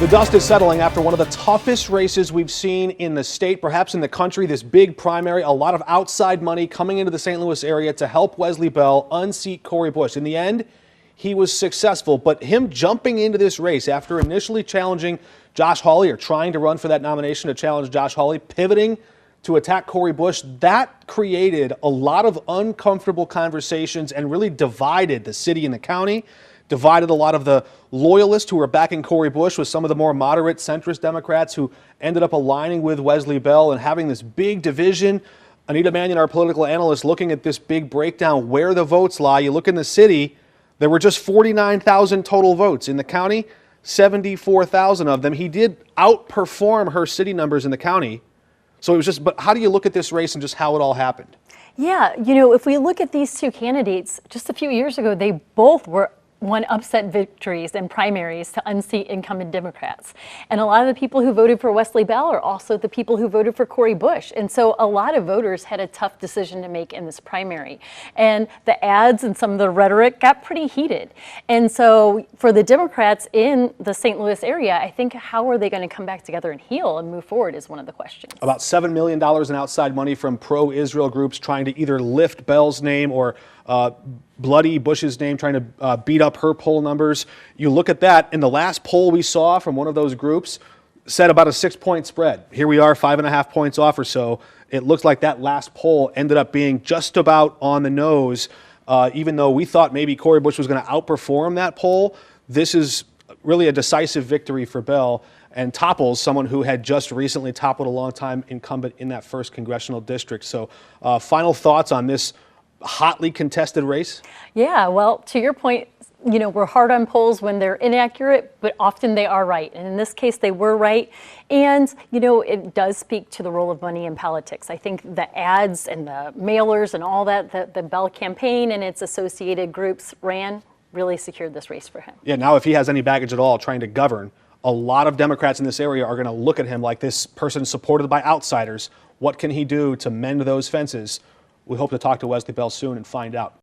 The dust is settling after one of the toughest races we've seen in the state, perhaps in the country. This big primary, a lot of outside money coming into the St. Louis area to help Wesley Bell unseat Cori Bush. In the end, he was successful, but him jumping into this race after initially challenging Josh Hawley, or trying to run for that nomination to challenge Josh Hawley, pivoting to attack Cori Bush, that created a lot of uncomfortable conversations and really divided the city and the county. Divided a lot of the loyalists who were backing Cori Bush with some of the more moderate centrist Democrats who ended up aligning with Wesley Bell and having this big division. Anita Mannion, our political analyst, looking at this big breakdown, where the votes lie. You look in the city, there were just 49,000 total votes. In the county, 74,000 of them. He did outperform her city numbers in the county. So it was just, but how do you look at this race and just how it all happened? Yeah, you know, if we look at these two candidates, just a few years ago, they both won upset victories in primaries to unseat incumbent Democrats. And a lot of the people who voted for Wesley Bell are also the people who voted for Cori Bush. And so a lot of voters had a tough decision to make in this primary. And the ads and some of the rhetoric got pretty heated. And so for the Democrats in the St. Louis area, I think how are they going to come back together and heal and move forward is one of the questions. About $7 million in outside money from pro-Israel groups trying to either lift Bell's name or bloody Bush's name, trying to beat up her poll numbers. You look at that, and the last poll we saw from one of those groups said about a 6-point spread. Here we are, 5.5 points off or so. It looks like that last poll ended up being just about on the nose, even though we thought maybe Cori Bush was going to outperform that poll. This is really a decisive victory for Bell and topples someone who had just recently toppled a longtime incumbent in that first congressional district. So final thoughts on this hotly contested race? Yeah, well, to your point, you know, we're hard on polls when they're inaccurate, but often they are right. And in this case, they were right. And, you know, it does speak to the role of money in politics. I think the ads and the mailers and all that the Bell campaign and its associated groups ran really secured this race for him. Yeah, now if he has any baggage at all trying to govern, a lot of Democrats in this area are going to look at him like this person supported by outsiders. What can he do to mend those fences? We hope to talk to Wesley Bell soon and find out.